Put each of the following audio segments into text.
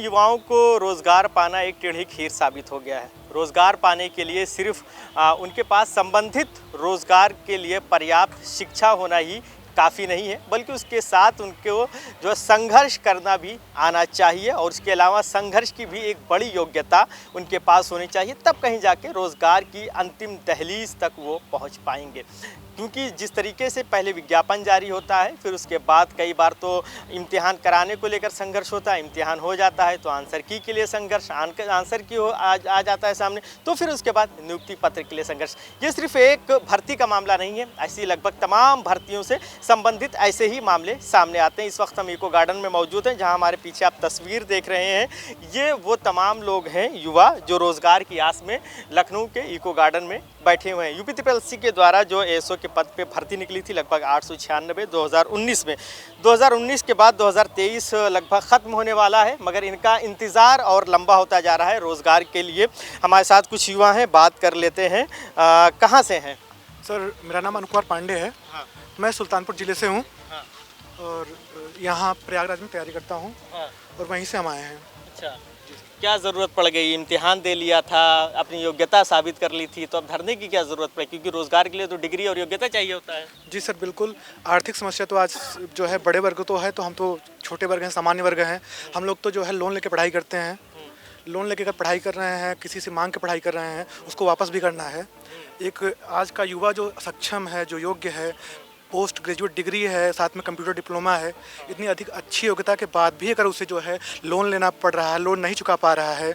युवाओं को रोज़गार पाना एक टेढ़ी खीर साबित हो गया है। रोज़गार पाने के लिए सिर्फ उनके पास संबंधित रोज़गार के लिए पर्याप्त शिक्षा होना ही काफ़ी नहीं है, बल्कि उसके साथ उनको जो संघर्ष करना भी आना चाहिए और उसके अलावा संघर्ष की भी एक बड़ी योग्यता उनके पास होनी चाहिए। तब कहीं जाके रोज़गार की अंतिम दहलीज तक वो पहुंच पाएंगे। क्योंकि जिस तरीके से पहले विज्ञापन जारी होता है, फिर उसके बाद कई बार तो इम्तिहान कराने को लेकर संघर्ष होता है, इम्तिहान हो जाता है तो आंसर की के लिए संघर्ष, आंसर की आ जाता है सामने, तो फिर उसके बाद नियुक्ति पत्र के लिए संघर्ष। ये सिर्फ एक भर्ती का मामला नहीं है, ऐसी लगभग तमाम भर्तियों से संबंधित ऐसे ही मामले सामने आते हैं। इस वक्त हम इको गार्डन में मौजूद हैं, जहां हमारे पीछे आप तस्वीर देख रहे हैं। ये वो तमाम लोग हैं, युवा, जो रोज़गार की आस में लखनऊ के इको गार्डन में बैठे हुए हैं। यूपीपीएससी के द्वारा जो एएसओ के पद पे भर्ती निकली थी लगभग 896 2019 में, 2019 के बाद 2023 लगभग ख़त्म होने वाला है, मगर इनका इंतज़ार और लंबा होता जा रहा है रोज़गार के लिए। हमारे साथ कुछ युवा हैं, बात कर लेते हैं। कहाँ से हैं? सर, मेरा नाम अनुकुमार पांडे है। हाँ। मैं सुल्तानपुर ज़िले से हूँ। हाँ। और यहाँ प्रयागराज में तैयारी करता हूँ। हाँ। और वहीं से हम आए हैं। अच्छा, क्या ज़रूरत पड़ गई? इम्तिहान दे लिया था, अपनी योग्यता साबित कर ली थी, तो अब धरने की क्या ज़रूरत पड़ी? क्योंकि रोज़गार के लिए तो डिग्री और योग्यता चाहिए होता है। जी सर, बिल्कुल। आर्थिक समस्या तो आज जो है बड़े वर्ग तो है, तो हम तो छोटे वर्ग हैं, सामान्य वर्ग हैं। हम लोग तो जो है लोन लेके पढ़ाई करते हैं। लोन लेके अगर पढ़ाई कर रहे हैं, किसी से मांग के पढ़ाई कर रहे हैं, उसको वापस भी करना है। एक आज का युवा जो सक्षम है, जो योग्य है, पोस्ट ग्रेजुएट डिग्री है, साथ में कंप्यूटर डिप्लोमा है, इतनी अधिक अच्छी योग्यता के बाद भी अगर उसे जो है लोन लेना पड़ रहा है, लोन नहीं चुका पा रहा है,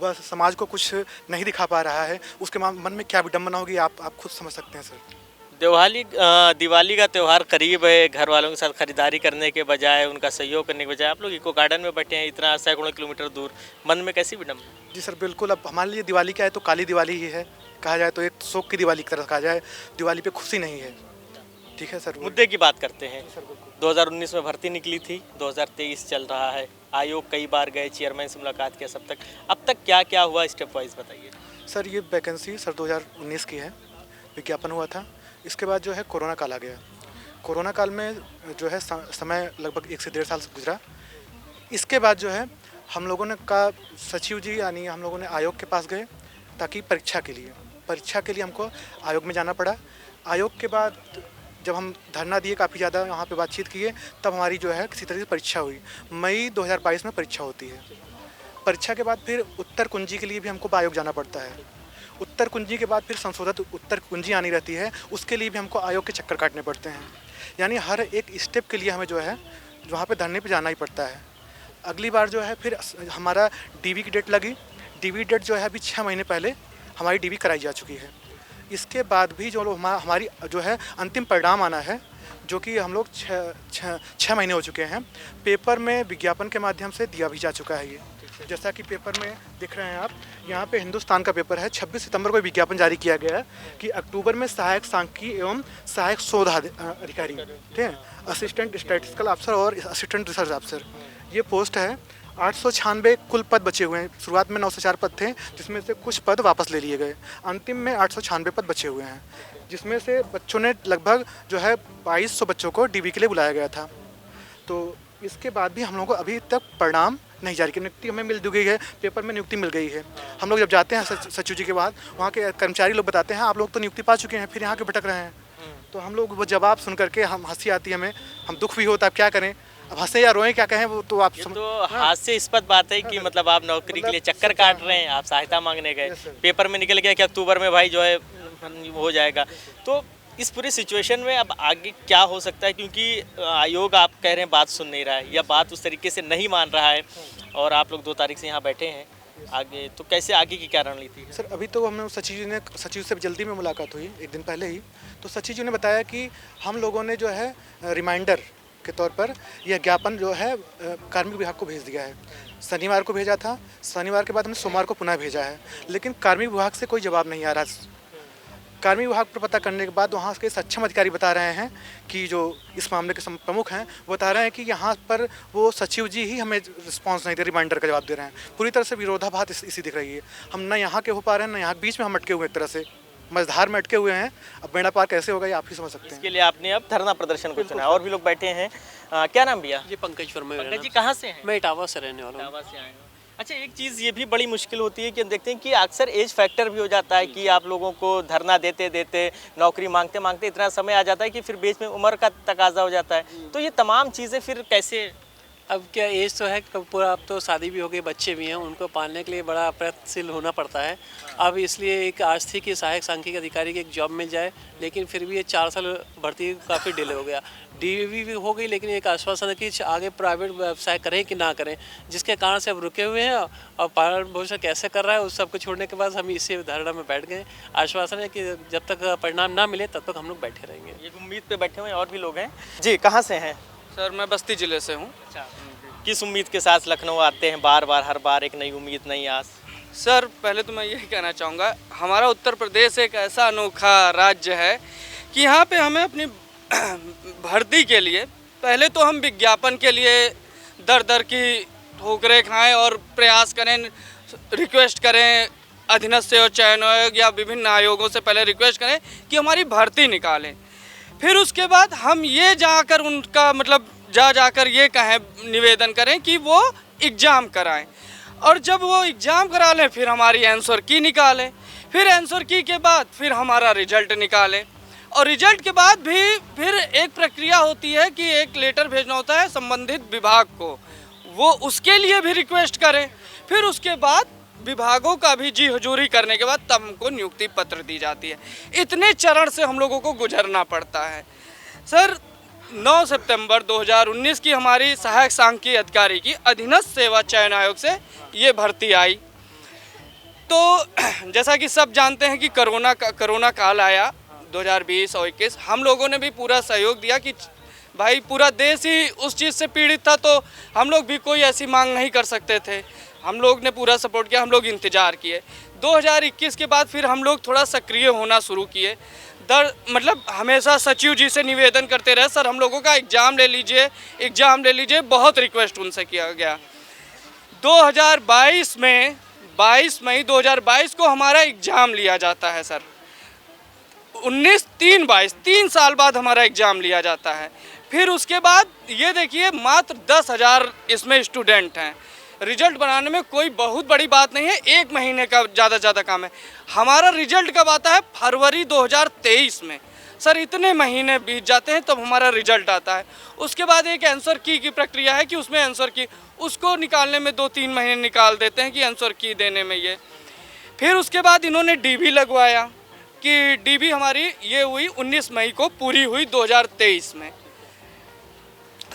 बस समाज को कुछ नहीं दिखा पा रहा है, उसके मन में क्या विडम्बना होगी आप खुद समझ सकते हैं सर। दिवाली का त्यौहार करीब है, घर वालों के साथ खरीदारी करने के बजाय, उनका सहयोग करने के बजाय आप लोग इको गार्डन में बैठे हैं इतना सैकड़ों किलोमीटर दूर, मन में कैसी विडम्बना? जी सर, बिल्कुल। अब हमारे लिए दिवाली क्या है, तो काली दिवाली ही है, कहा जाए तो एक शोक की दिवाली की तरह कहा जाए। दिवाली पे खुशी नहीं है। ठीक है सर। मुद्दे की बात करते हैं। 2019 में भर्ती निकली थी, 2023 चल रहा है, आयोग कई बार गए, चेयरमैन से मुलाकात किया, अब तक क्या क्या हुआ, स्टेप वाइज बताइए। सर, ये वैकेंसी सर 2019 की है, विज्ञापन हुआ था। इसके बाद जो है कोरोना काल आ गया। कोरोना काल में जो है समय लगभग 1 से 1.5 साल गुजरा। इसके बाद जो है हम लोगों ने का सचिव जी यानी हम लोगों ने आयोग के पास गए, ताकि परीक्षा के लिए हमको आयोग में जाना पड़ा। आयोग के बाद जब हम धरना दिए, काफ़ी ज़्यादा वहाँ पे बातचीत किए, तब हमारी जो है किसी तरह से परीक्षा हुई। मई 2022 में परीक्षा होती है। परीक्षा के बाद फिर उत्तर कुंजी के लिए भी हमको आयोग जाना पड़ता है। उत्तर कुंजी के बाद फिर संशोधित उत्तर कुंजी आनी रहती है, उसके लिए भी हमको आयोग के चक्कर काटने पड़ते हैं। यानी हर एक स्टेप के लिए हमें जो है वहाँ पे धरने पे जाना ही पड़ता है। अगली बार जो है फिर हमारा डीवी की डेट लगी। डीवी डेट जो है अभी 6 महीने पहले हमारी डीवी कराई जा चुकी है। इसके बाद भी जो हमारी जो है अंतिम परिणाम आना है, जो कि हम लोग 6 महीने हो चुके हैं। पेपर में विज्ञापन के माध्यम से दिया भी जा चुका है। ये जैसा कि पेपर में दिख रहे हैं आप, यहाँ पे हिंदुस्तान का पेपर है। 26 सितंबर को विज्ञापन जारी किया गया है कि अक्टूबर में सहायक सांख्यिकी एवं सहायक शोध अधिकारी, ठीक है, असिस्टेंट स्टैटिस्टिकल अफसर और असिस्टेंट रिसर्च अफसर, ये पोस्ट है। 896 कुल पद बचे हुए हैं। शुरुआत में 904 पद थे, जिसमें से कुछ पद वापस ले लिए गए। अंतिम में 896 पद बचे हुए हैं, जिसमें से बच्चों ने लगभग जो है 2200 बच्चों को डीवी के लिए बुलाया गया था। तो इसके बाद भी हम लोगों को अभी तक परिणाम नहीं जारी की। नियुक्ति हमें मिल गई है, पेपर में नियुक्ति मिल गई है। हम लोग जब जाते हैं सचिव जी के बाद, वहाँ के कर्मचारी लोग बताते हैं आप लोग तो नियुक्ति पा चुके हैं, फिर यहाँ के भटक रहे हैं। तो हम लोग वो जवाब सुन करके हम हंसी आती है, हमें हम दुख भी होता है। अब क्या करें, अब हंसे या रोएं, क्या कहें, वो तो आप तो हास्यास्पद बात है कि मतलब आप नौकरी के लिए चक्कर काट रहे हैं, आप सहायता मांगने गए, पेपर में निकल गया कि अक्टूबर में भाई जो है हो जाएगा। तो इस पूरी सिचुएशन में अब आगे क्या हो सकता है? क्योंकि आयोग आप कह रहे हैं बात सुन नहीं रहा है या बात उस तरीके से नहीं मान रहा है, और आप लोग 2 तारीख से यहाँ बैठे हैं। आगे तो कैसे, आगे की क्या रणनीति है? सर, अभी तो हमें सचिव से जल्दी में मुलाकात हुई, 1 दिन पहले ही। तो सचिव जी ने बताया कि हम लोगों ने जो है रिमाइंडर के तौर पर यह ज्ञापन जो है कार्मिक विभाग को भेज दिया है। शनिवार को भेजा था, शनिवार के बाद हमने सोमवार को पुनः भेजा है, लेकिन कार्मिक विभाग से कोई जवाब नहीं आ रहा। कार्मिक विभाग पर पता करने के बाद वहाँ के सक्षम अधिकारी बता रहे हैं कि जो इस मामले के प्रमुख हैं, वो बता रहे हैं कि यहाँ पर वो सचिव जी ही हमें रिस्पांस नहीं दे, रिमाइंडर का जवाब दे रहे हैं। पूरी तरह से विरोधाभास इसी दिख रही है। हम ना यहाँ के हो पा रहे हैं, ना यहाँ बीच में हम अटके हुए एक तरह से मझधार में अटके हुए हैं। अब बेड़ा पार कैसे होगा ये आप ही समझ सकते हैं। इसके लिए आपने अब धरना प्रदर्शन को चुना, और भी लोग बैठे हैं। क्या नाम भैया? जी पंकज वर्मा। पंकज जी कहाँ से हैं? मैं इटावा से रहने वाला हूँ। इटावा से आए हैं। अच्छा, एक चीज़ ये भी बड़ी मुश्किल होती है कि हम देखते हैं कि अक्सर एज फैक्टर भी हो जाता है कि आप लोगों को धरना देते देते, नौकरी मांगते मांगते इतना समय आ जाता है कि फिर बीच में उम्र का तकाजा हो जाता है। तो ये तमाम चीज़ें फिर कैसे? अब क्या एज तो है कब पूरा, अब तो शादी भी हो गई, बच्चे भी हैं, उनको पालने के लिए बड़ा प्रयत्नशील होना पड़ता है। अब इसलिए एक आज थी कि सहायक सांख्यिकी अधिकारी की एक जॉब मिल जाए, लेकिन फिर भी ये 4 साल भर्ती काफ़ी डिले हो गया। डीवी भी हो गई, लेकिन एक आश्वासन है कि आगे प्राइवेट व्यवसाय करें कि ना करें, जिसके कारण से अब रुके हुए हैं। और पालन पोषण कैसे कर रहा है उस सबको छोड़ने के बाद हम इसी धारणा में बैठ गए। आश्वासन है कि जब तक परिणाम ना मिले तब तक हम लोग बैठे रहेंगे। ये उम्मीद पे बैठे हुए और भी लोग हैं। जी, कहाँ से हैं? सर मैं बस्ती ज़िले से हूँ। अच्छा, किस उम्मीद के साथ लखनऊ आते हैं बार बार, हर बार एक नई उम्मीद, नई आस? सर पहले तो मैं यही कहना चाहूँगा, हमारा उत्तर प्रदेश एक ऐसा अनोखा राज्य है कि यहाँ पे हमें अपनी भर्ती के लिए पहले तो हम विज्ञापन के लिए दर दर की ठोकरें खाएं और प्रयास करें, रिक्वेस्ट करें अधीनस्थ और चयन आयोग या विभिन्न आयोगों से पहले रिक्वेस्ट करें कि हमारी भर्ती निकालें। फिर उसके बाद हम ये जाकर उनका मतलब जाकर ये कहें, निवेदन करें कि वो एग्ज़ाम कराएं, और जब वो एग्ज़ाम करा लें फिर हमारी आंसर की निकालें, फिर आंसर की के बाद फिर हमारा रिजल्ट निकालें, और रिजल्ट के बाद भी फिर एक प्रक्रिया होती है कि एक लेटर भेजना होता है संबंधित विभाग को, वो उसके लिए भी रिक्वेस्ट करें। फिर उसके बाद विभागों का भी जी हजूरी करने के बाद तब हमको नियुक्ति पत्र दी जाती है। इतने चरण से हम लोगों को गुजरना पड़ता है। सर 9 सितंबर 2019 की हमारी सहायक सांख्यिकी अधिकारी की अधीनस्थ सेवा चयन आयोग से ये भर्ती आई। तो जैसा कि सब जानते हैं कि कोरोना काल आया 2020 और 21, हम लोगों ने भी पूरा सहयोग दिया कि भाई पूरा देश ही उस चीज़ से पीड़ित था, तो हम लोग भी कोई ऐसी मांग नहीं कर सकते थे। हम लोग ने पूरा सपोर्ट किया, हम लोग इंतज़ार किए। 2021 के बाद फिर हम लोग थोड़ा सक्रिय होना शुरू किए। मतलब हमेशा सचिव जी से निवेदन करते रहे, सर हम लोगों का एग्ज़ाम ले लीजिए, बहुत रिक्वेस्ट उनसे किया गया। 2022 में 22 मई 2022 को हमारा एग्ज़ाम लिया जाता है सर। 19-3-22 3 साल बाद हमारा एग्ज़ाम लिया जाता है। फिर उसके बाद ये देखिए मात्र 10,000 इसमें स्टूडेंट हैं। रिजल्ट बनाने में कोई बहुत बड़ी बात नहीं है, 1 महीने का ज़्यादा काम है। हमारा रिजल्ट कब आता है? फरवरी 2023 में। सर इतने महीने बीत जाते हैं तब हमारा रिजल्ट आता है। उसके बाद एक आंसर की प्रक्रिया है कि उसमें आंसर की उसको निकालने में 2-3 महीने निकाल देते हैं कि आंसर की देने में ये। फिर उसके बाद इन्होंने डीबी लगवाया कि डीबी हमारी ये हुई 19 मई को पूरी हुई 2023 में।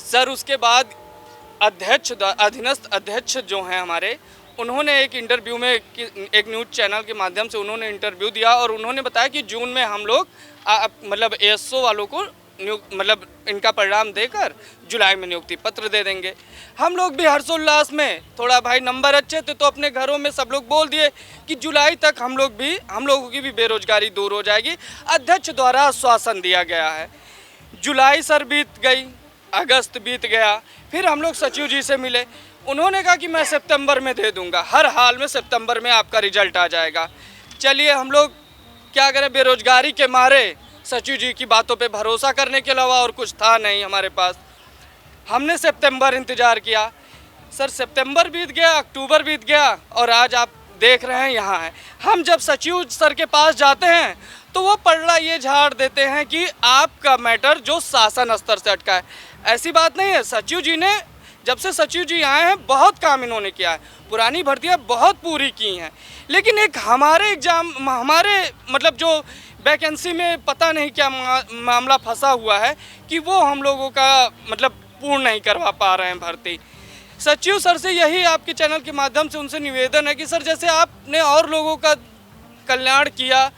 सर उसके बाद अधीनस्थ अध्यक्ष जो हैं हमारे, उन्होंने एक इंटरव्यू में एक न्यूज़ चैनल के माध्यम से उन्होंने इंटरव्यू दिया और उन्होंने बताया कि जून में हम लोग मतलब एएसओ वालों को मतलब इनका परिणाम देकर जुलाई में नियुक्ति पत्र दे देंगे। हम लोग भी हर्षोल्लास में, थोड़ा भाई नंबर अच्छे थे तो अपने घरों में सब लोग बोल दिए कि जुलाई तक हम लोगों की भी बेरोजगारी दूर हो जाएगी। अध्यक्ष द्वारा आश्वासन दिया गया है। जुलाई सर बीत गई, अगस्त बीत गया, फिर हम लोग सचिव जी से मिले। उन्होंने कहा कि मैं सितंबर में दे दूंगा, हर हाल में सितंबर में आपका रिजल्ट आ जाएगा। चलिए हम लोग क्या करें, बेरोजगारी के मारे सचिव जी की बातों पे भरोसा करने के अलावा और कुछ था नहीं हमारे पास। हमने सितंबर इंतज़ार किया। सर सितंबर बीत गया, अक्टूबर बीत गया और आज आप देख रहे हैं यहाँ है। हम जब सचिव सर के पास जाते हैं तो वो पलड़ा ये झाड़ देते हैं कि आपका मैटर जो शासन स्तर से अटका है। ऐसी बात नहीं है, सचिव जी ने जब से सचिव जी आए हैं बहुत काम इन्होंने किया है, पुरानी भर्तियां बहुत पूरी की हैं, लेकिन एक हमारे मतलब जो वैकेंसी में पता नहीं क्या मामला फंसा हुआ है कि वो हम लोगों का मतलब पूर्ण नहीं करवा पा रहे हैं भर्ती। सचिव सर से यही आपके चैनल के माध्यम से उनसे निवेदन है कि सर जैसे आपने और लोगों का कल्याण किया,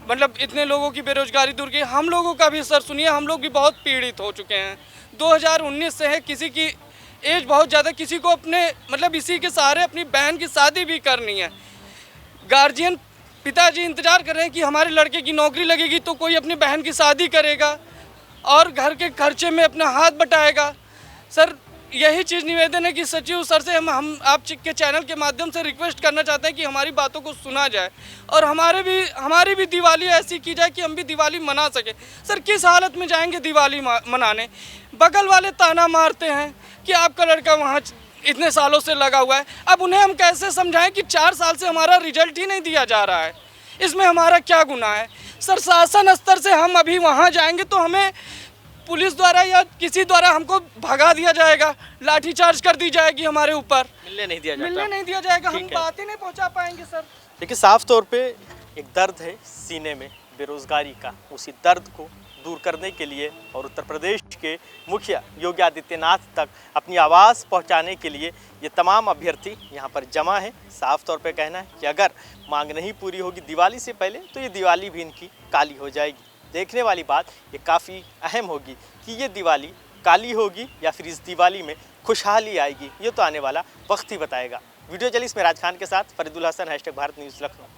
मतलब इतने लोगों की बेरोजगारी दूर की, हम लोगों का भी सर सुनिए, हम लोग भी बहुत पीड़ित हो चुके हैं। 2019 से है, किसी की एज बहुत ज़्यादा, किसी को अपने मतलब इसी के सहारे अपनी बहन की शादी भी करनी है। गार्जियन पिताजी इंतज़ार कर रहे हैं कि हमारे लड़के की नौकरी लगेगी तो कोई अपनी बहन की शादी करेगा और घर के खर्चे में अपना हाथ बटाएगा। सर यही चीज़ निवेदन है कि सचिव सर से हम आपके चैनल के माध्यम से रिक्वेस्ट करना चाहते हैं कि हमारी बातों को सुना जाए और हमारी भी दिवाली ऐसी की जाए कि हम भी दिवाली मना सके। सर किस हालत में जाएंगे दिवाली मनाने? बगल वाले ताना मारते हैं कि आपका लड़का वहाँ इतने सालों से लगा हुआ है। अब उन्हें हम कैसे समझाएं कि 4 साल से हमारा रिजल्ट ही नहीं दिया जा रहा है, इसमें हमारा क्या गुनाह है? सर शासन स्तर से हम अभी वहाँ जाएंगे तो हमें पुलिस द्वारा या किसी द्वारा हमको भगा दिया जाएगा, लाठीचार्ज कर दी जाएगी हमारे ऊपर, मिलने नहीं दिया जाता। मिलने नहीं दिया जाएगा, हम ठीक है। बात ही नहीं पहुँचा पाएंगे सर। देखिए साफ तौर पे एक दर्द है सीने में बेरोजगारी का। उसी दर्द को दूर करने के लिए और उत्तर प्रदेश के मुखिया योगी आदित्यनाथ तक अपनी आवाज़ पहुंचाने के लिए ये तमाम अभ्यर्थी यहाँ पर जमा है। साफ तौर पे कहना है कि अगर मांग नहीं पूरी होगी दिवाली से पहले तो ये दिवाली भी इनकी काली हो जाएगी। देखने वाली बात ये काफ़ी अहम होगी कि ये दिवाली काली होगी या फिर इस दिवाली में खुशहाली आएगी, ये तो आने वाला वक्त ही बताएगा। वीडियो जर्नलिस्ट में राज खान के साथ फरीदुल हसन, #भारत न्यूज़ लखनऊ।